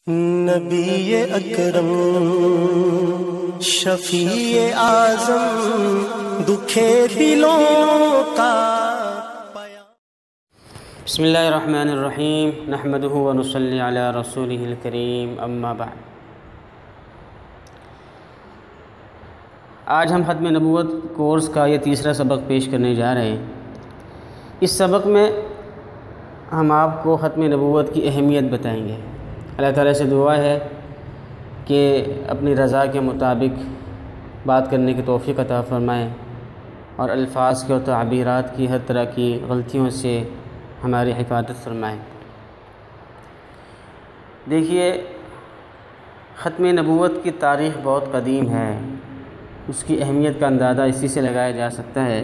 نبی اکرم شفیع اعظم دکھے دلوں کا بسم اللہ الرحمن الرحیم نحمدہ ونصلی علی رسولہ الکریم اما بعد۔ آج ہم ختم نبوت کورس کا یہ تیسرا سبق پیش کرنے جا رہے ہیں۔ اس سبق میں ہم آپ کو ختم نبوت کی اہمیت بتائیں گے۔ اللہ تعالیٰ سے دعا ہے کہ اپنی رضا کے مطابق بات کرنے کی توفیق عطا فرمائیں اور الفاظ کے اور تعبیرات کی ہر طرح کی غلطیوں سے ہماری حفاظت فرمائیں۔ دیکھیے، ختم نبوت کی تاریخ بہت قدیم ہے۔ اس کی اہمیت کا اندازہ اسی سے لگایا جا سکتا ہے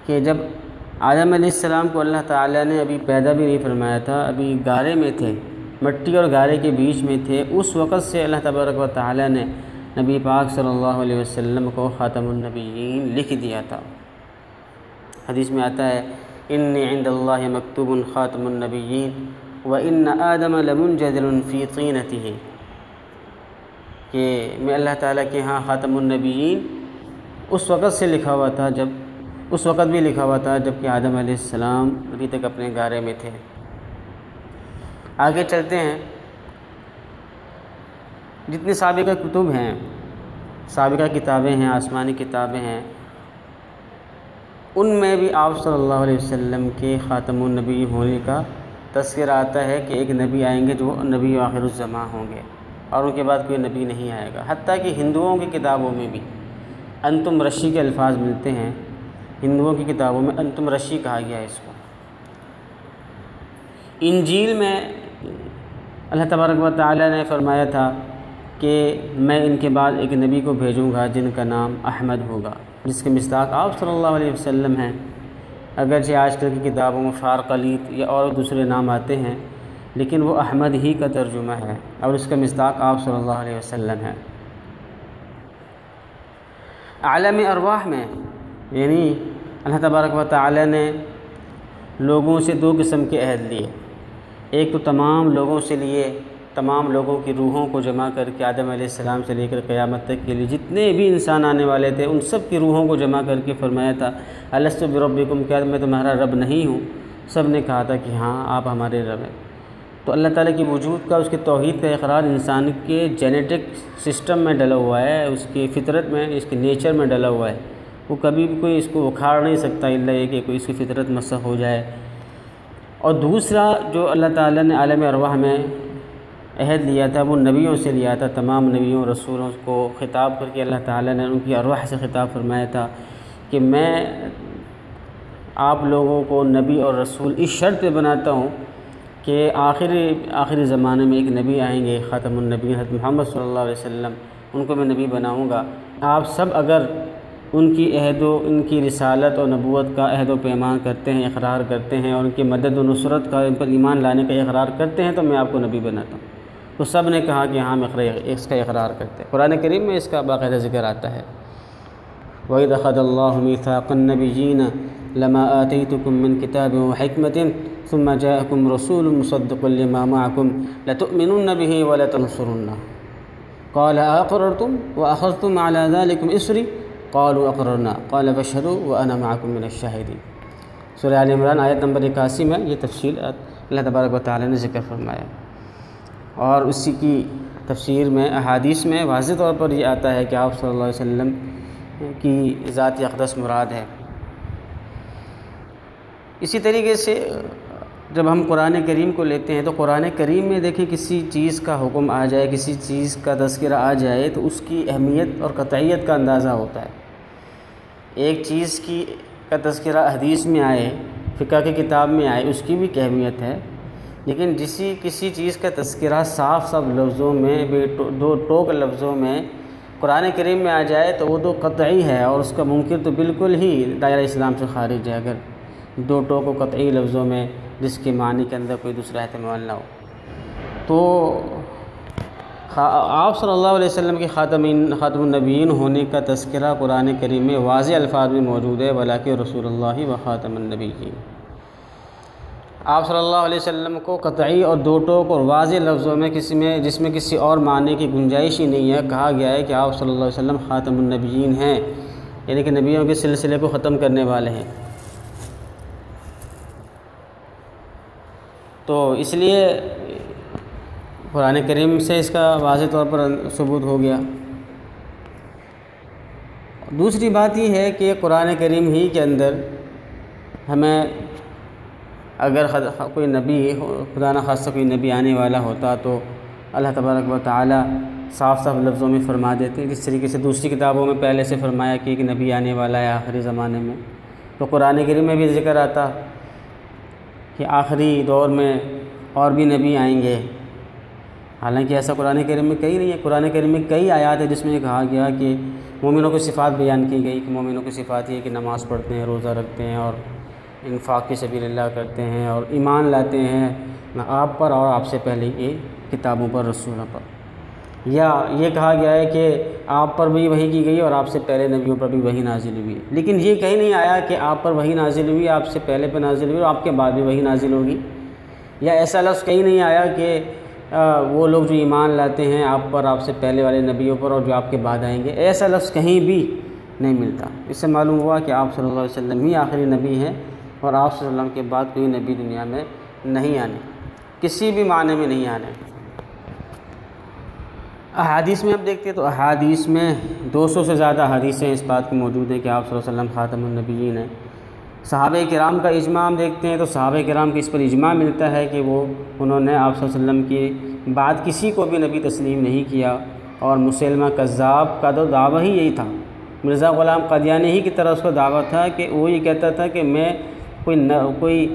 کہ جب آدم علیہ السلام کو اللہ تعالیٰ نے ابھی پیدا بھی نہیں فرمایا تھا، ابھی گارے میں تھے، مٹی اور گارے کے بیچ میں تھے، اس وقت سے اللہ تبارک و تعالیٰ نے نبی پاک صلی اللہ علیہ وسلم کو خاتم النبیین لکھ دیا تھا۔ حدیث میں آتا ہے انی عند اللہ مکتوب خاتم النبیین وان آدم لمنجدل فی طینتہ، کہ میں اللہ تعالیٰ کے ہاں خاتم النبیین اس وقت سے لکھا ہوا تھا، اس وقت بھی لکھا ہوا تھا جب کہ آدم علیہ السلام ابھی تک اپنے گارے میں تھے۔ آگے چلتے ہیں۔ جتنی سابقہ کتب ہیں، سابقہ کتابیں ہیں، آسمانی کتابیں ہیں، ان میں بھی آپ صلی اللہ علیہ وسلم کے خاتم النبی ہونے کا تذکرہ آتا ہے کہ ایک نبی آئیں گے جو نبی آخر الزماں ہوں گے، اور ان کے بعد کوئی نبی نہیں آئے گا۔ حتیٰ کہ ہندوؤں کی کتابوں میں بھی انتم رشی کے الفاظ ملتے ہیں۔ ہندوؤں کی کتابوں میں انتم رشی کہا گیا ہے اس کو۔ انجیل میں اللہ تبارک و تعالیٰ نے فرمایا تھا کہ میں ان کے بعد ایک نبی کو بھیجوں گا جن کا نام احمد ہوگا، جس کے مصداق آپ صلی اللہ علیہ وسلم ہیں۔ اگرچہ آج کل کی کتابوں میں فارقلیط یا اور دوسرے نام آتے ہیں، لیکن وہ احمد ہی کا ترجمہ ہے اور اس کا مصداق آپ صلی اللہ علیہ وسلم ہے۔ عالم ارواح میں یعنی اللہ تبارک و تعالیٰ نے لوگوں سے دو قسم کے عہد لیے۔ ایک تو تمام لوگوں سے لیے، تمام لوگوں کی روحوں کو جمع کر کے آدم علیہ السلام سے لے کر قیامت تک کے لیے جتنے بھی انسان آنے والے تھے ان سب کی روحوں کو جمع کر کے فرمایا تھا الست بربکم، کیا میں تمہارا رب نہیں ہوں؟ سب نے کہا تھا کہ ہاں آپ ہمارے رب ہیں۔ تو اللہ تعالیٰ کی وجود کا، اس کے توحید کا اقرار انسان کے جینیٹک سسٹم میں ڈلا ہوا ہے، اس کی فطرت میں، اس کے نیچر میں ڈلا ہوا ہے۔ وہ کبھی بھی کوئی اس کو اکھاڑ نہیں سکتا الا یہ کہ کوئی اس کی فطرت مسخ ہو جائے۔ اور دوسرا جو اللہ تعالیٰ نے عالم ارواح میں عہد لیا تھا وہ نبیوں سے لیا تھا۔ تمام نبیوں رسولوں کو خطاب کر کے اللہ تعالیٰ نے ان کی ارواح سے خطاب فرمایا تھا کہ میں آپ لوگوں کو نبی اور رسول اس شرط پہ بناتا ہوں کہ آخری زمانے میں ایک نبی آئیں گے، خاتم النبی حضرت محمد صلی اللہ علیہ وسلم، ان کو میں نبی بناؤں گا۔ آپ سب اگر ان کی ان کی رسالت اور نبوت کا عہد و پیمان کرتے ہیں، اقرار کرتے ہیں، اور ان کی مدد و نصرت کا، ان پر ایمان لانے کا اقرار کرتے ہیں تو میں آپ کو نبی بناتا ہوں۔ تو سب نے کہا کہ ہاں اس کا اقرار کرتے ہیں۔ قرآن کریم میں اس کا باقاعدہ ذکر آتا ہے وَإِذْ أَخَذَ اللَّهُ مِيثَاقَ النَّبِيِّينَ لَمَا آتَيْتُكُم مِّن كِتَابٍ وَحِكْمَةٍ ثُمَّ جَاءَكُمْ رَسُولٌ مُّصَدِّقٌ لِّمَا مَعَكُمْ لَتُؤْمِنُنَّ بِهِ وَلَتَنصُرُنَّهُ قَالَ أَأَقْرَرْتُمْ وَأَخَذْتُمْ عَلَىٰ ذَٰلِكُمْ إِصْرِي قَالُوا أَقْرَرْنَا قَالَ فَاشْهَدُوا وَأَنَا مَعَكُم مِّنَ الشَّاهِدِينَ۔ سورہ آل عمران آیت نمبر 81 میں یہ تفصیل اللہ تبارک و تعالیٰ نے ذکر فرمایا، اور اسی کی تفسیر میں احادیث میں واضح طور پر یہ آتا ہے کہ آپ صلی اللہ علیہ وسلم کی ذات اقدس مراد ہے۔ اسی طریقے سے جب ہم قرآن کریم کو لیتے ہیں تو قرآن کریم میں دیکھیں کسی چیز کا حکم آ جائے، کسی چیز کا تذکرہ آ جائے تو اس کی اہمیت اور قطعیت کا اندازہ ہوتا ہے۔ ایک چیز کا تذکرہ حدیث میں آئے، فقہ کی کتاب میں آئے، اس کی بھی اہمیت ہے، لیکن کسی چیز کا تذکرہ صاف لفظوں میں، دو ٹوک لفظوں میں قرآن کریم میں آ جائے تو وہ تو قطعی ہے، اور اس کا منکر تو بالکل ہی دائرہ اسلام سے خارج ہے اگر دو ٹوک و قطعی لفظوں میں جس کے معنی کے اندر کوئی دوسرا احتمال نہ ہو۔ تو آپ صلی اللہ علیہ وسلم کے خاتم النبیین ہونے کا تذکرہ قرآن کریم میں واضح الفاظ میں موجود ہے وَلَٰكِن رسول اللہ و خاتم النبیین۔ آپ صلی اللہ علیہ وسلم کو قطعی اور دو ٹوک اور واضح لفظوں میں جس میں کسی اور معنی کی گنجائش ہی نہیں ہے کہا گیا ہے کہ آپ صلی اللہ علیہ وسلم خاتم النبیین ہیں، یعنی کہ نبیوں کے سلسلے کو ختم کرنے والے ہیں۔ تو اس لیے قرآن کریم سے اس کا واضح طور پر ثبوت ہو گیا۔ دوسری بات یہ ہے کہ قرآن کریم ہی کے اندر ہمیں اگر کوئی نبی خدا نخواستہ کوئی نبی آنے والا ہوتا تو اللہ تبارک و تعالی صاف صاف لفظوں میں فرما دیتے، جس طریقے سے دوسری کتابوں میں پہلے سے فرمایا کہ ایک نبی آنے والا ہے آخری زمانے میں، تو قرآن کریم میں بھی ذکر آتا کہ آخری دور میں اور بھی نبی آئیں گے۔ حالانکہ ایسا قرآن کریم میں کہیں نہیں ہے۔ قرآن کریم میں کئی آیات ہیں جس میں کہا گیا کہ مومنوں کی صفات بیان کی گئی کہ مومنوں کی صفات یہ کہ نماز پڑھتے ہیں، روزہ رکھتے ہیں اور انفاق فی سبیل اللہ کرتے ہیں اور ایمان لاتے ہیں آپ پر اور آپ سے پہلے کی کتابوں پر، رسولوں پر۔ یا یہ کہا گیا ہے کہ آپ پر بھی وحی کی گئی اور آپ سے پہلے نبیوں پر بھی وحی نازل ہوئی، لیکن یہ کہیں نہیں آیا کہ آپ پر وحی نازل ہوئی، آپ سے پہلے پہ نازل ہوئی اور آپ کے بعد بھی وحی نازل ہوگی۔ یا ایسا لفظ کہیں نہیں آیا کہ وہ لوگ جو ایمان لاتے ہیں آپ پر، آپ سے پہلے والے نبیوں پر اور جو آپ کے بعد آئیں گے، ایسا لفظ کہیں بھی نہیں ملتا۔ اس سے معلوم ہوا کہ آپ صلی اللہ علیہ وسلم ہی آخری نبی ہیں اور آپ صلی اللہ علیہ وسلم کے بعد کوئی نبی دنیا میں نہیں آنے، کسی بھی معنی میں نہیں آنے۔ احادیث میں اب دیکھتے ہیں تو احادیث میں 200 سے زیادہ حدیثیں اس بات کی موجود ہیں کہ آپ صلی اللہ علیہ وسلم خاتم النبیین ہیں۔ صحابہ کرام کا اجماع ہم دیکھتے ہیں تو صحابہ کرام کی اس پر اجماع ملتا ہے کہ انہوں نے آپ صلی اللہ علیہ وسلم کی بعد کسی کو بھی نبی تسلیم نہیں کیا، اور مسلمہ کذاب کا تو دعویٰ ہی یہی تھا۔ مرزا غلام قادیانی ہی کی طرح اس کا دعویٰ تھا کہ وہ یہ کہتا تھا کہ میں کوئی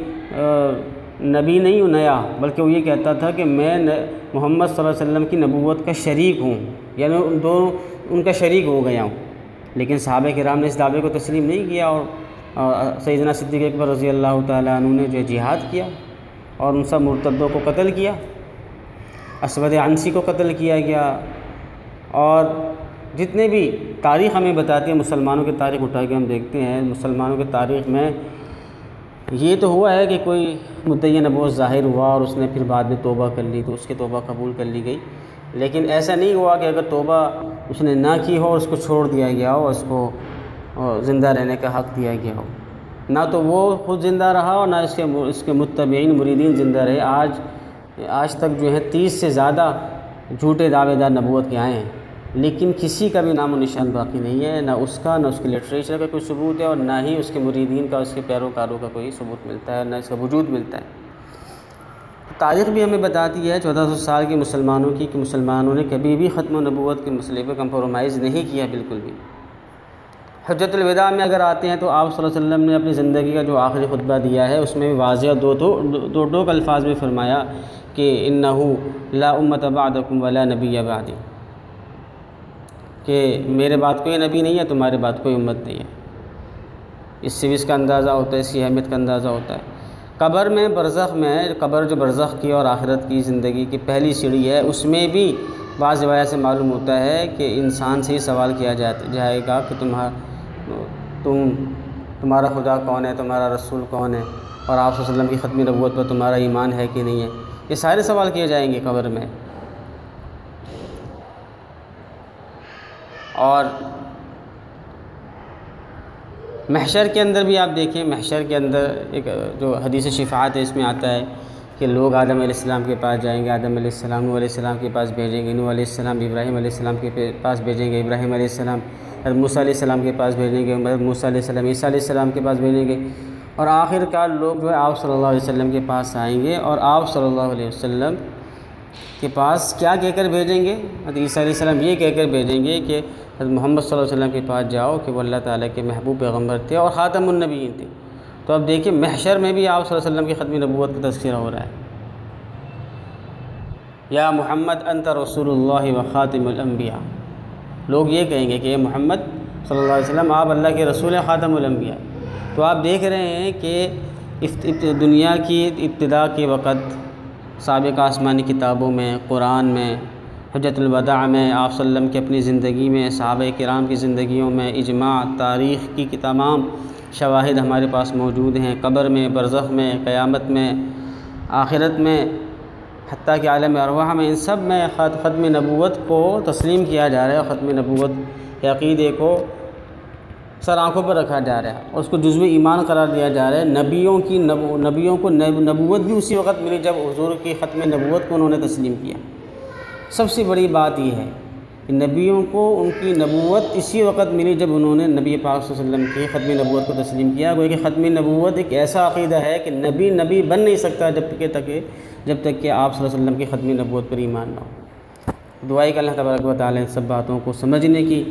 نبی نہیں ہوں نیا، بلکہ وہ یہ کہتا تھا کہ میں محمد صلی اللہ علیہ وسلم کی نبوت کا شریک ہوں، یعنی ان کا شریک ہو گیا ہوں۔ لیکن صحابہ کرام نے اس دعوے کو تسلیم نہیں کیا، اور سیدنا صدیق اکبر رضی اللہ تعالیٰ عنہ نے جو جہاد کیا اور ان سب مرتدوں کو قتل کیا، اسود عنسی کو قتل کیا گیا، اور جتنے بھی تاریخ ہمیں بتاتی ہے، مسلمانوں کی تاریخ اٹھا کے ہم دیکھتے ہیں، مسلمانوں کی تاریخ میں یہ تو ہوا ہے کہ کوئی مدعی نبوت ظاہر ہوا اور اس نے پھر بعد میں توبہ کر لی تو اس کی توبہ قبول کر لی گئی، لیکن ایسا نہیں ہوا کہ اگر توبہ اس نے نہ کی ہو اور اس کو چھوڑ دیا گیا ہو، اس کو زندہ رہنے کا حق دیا گیا ہو۔ نہ تو وہ خود زندہ رہا اور نہ اس کے متبعین مریدین زندہ رہے۔ آج تک جو ہے 30 سے زیادہ جھوٹے دعوے دار نبوت کے آئے ہیں، لیکن کسی کا بھی نام و نشان باقی نہیں ہے، نہ اس کا، نہ اس کے لٹریچر کا کوئی ثبوت ہے، اور نہ ہی اس کے مریدین کا، اس کے پیروکاروں کا کوئی ثبوت ملتا ہے، نہ اس کا وجود ملتا ہے۔ تاریخ بھی ہمیں بتاتی ہے 1400 سال کے مسلمانوں کی کہ مسلمانوں نے کبھی بھی ختم و نبوت کے مسئلے پہ کمپرومائز نہیں کیا، بالکل بھی۔ حجۃ الوداع میں اگر آتے ہیں تو آپ صلی اللہ علیہ وسلم نے اپنی زندگی کا جو آخری خطبہ دیا ہے اس میں بھی واضح دو الفاظ میں فرمایا کہ انہو لا امت بعدکم ولا نبی بعدی، کہ میرے بعد کوئی نبی نہیں ہے، تمہارے بعد کوئی امت نہیں ہے۔ اس سے بھی اس کا اندازہ ہوتا ہے، اس کی اہمیت کا اندازہ ہوتا ہے۔ قبر میں، برزخ میں، قبر جو برزخ کی اور آخرت کی زندگی کی پہلی سیڑھی ہے، اس میں بھی بعض روایات سے معلوم ہوتا ہے کہ انسان سے ہی سوال کیا جائے گا کہ تمہارا خدا کون ہے، تمہارا رسول کون ہے، اور آپ صلی اللہ علیہ وسلم کی ختم نبوت پر تمہارا ایمان ہے کہ نہیں ہے۔ یہ سارے سوال کیے جائیں گے قبر میں۔ اور محشر کے اندر بھی آپ دیکھیں، محشر کے اندر ایک جو حدیث شفاعت ہے اس میں آتا ہے کہ لوگ آدم علیہ السلام کے پاس جائیں گے، آدم علیہ السلام نوح علیہ السلام کے پاس بھیجیں گے، نوح علیہ السلام ابراہیم علیہ السلام کے پاس بھیجیں گے، ابراہیم علیہ السلام حضرت موسیٰ علیہ السلام کے پاس بھیجیں گے، حضرت موسیٰ علیہ السلام عیسیٰ علیہ السلام کے پاس بھیجیں گے، اور آخر کار لوگ جو ہے آپ صلی اللہ علیہ وسلم کے پاس آئیں گے، اور آپ صلی اللہ علیہ وسلم کے پاس کیا کہہ کر بھیجیں گے؟ حضرت عیسیٰ علیہ السلام یہ کہہ کر بھیجیں گے کہ حضرت محمد صلی اللہ علیہ وسلم کے پاس جاؤ کہ وہ اللہ تعالیٰ کے محبوب پیغمبر تھے اور خاتم النبیین تھے۔ تو اب دیکھیں محشر میں بھی آپ صلی اللہ علیہ وسلم کی ختم نبوت کا تذکرہ ہو رہا ہے۔ یا محمد انت رسول اللہ و خاتم الانبیاء، لوگ یہ کہیں گے کہ اے محمد صلی اللہ علیہ وسلم آپ اللہ کے رسول ہیں، خاتم الانبیاء۔ تو آپ دیکھ رہے ہیں کہ دنیا کی ابتدا کے وقت سابق آسمانی کتابوں میں، قرآن میں، حجۃ الوداع میں، آپ صلی اللہ علیہ وسلم کی اپنی زندگی میں، صحابہ کرام کی زندگیوں میں، اجماع، تاریخ کی تمام شواہد ہمارے پاس موجود ہیں، قبر میں، برزخ میں، قیامت میں، آخرت میں، حتیٰ کہ عالم ارواح میں، ان سب میں ختم نبوت کو تسلیم کیا جا رہا ہے اور ختم نبوت کے عقیدے کو سر آنکھوں پر رکھا جا رہا ہے اور اس کو جزو ایمان قرار دیا جا رہا ہے۔ نبیوں کو نبوت بھی اسی وقت ملی جب حضور کی ختم نبوت کو انہوں نے تسلیم کیا۔ سب سے بڑی بات یہ ہے کہ نبیوں کو ان کی نبوت اسی وقت ملی جب انہوں نے نبی پاک صلی اللہ علیہ وسلم کی ختم نبوت کو تسلیم کیا۔ گویا کہ ختم نبوت ایک ایسا عقیدہ ہے کہ نبی بن نہیں سکتا جب تک کہ آپ صلی اللہ علیہ وسلم کی ختم نبوت پر ایمان نہ ہو۔ دعا ہے کہ اللہ تبارک و تعالیٰ ان سب باتوں کو سمجھنے کی،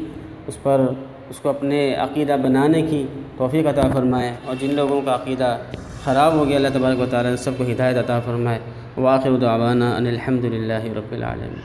اس کو اپنے عقیدہ بنانے کی توفیق عطا فرمائے، اور جن لوگوں کا عقیدہ خراب ہو گیا اللہ تبارک و تعالیٰ ان سب کو ہدایت عطا فرمائے۔ وآخر دعوانا ان الحمد للہ رب العالمین۔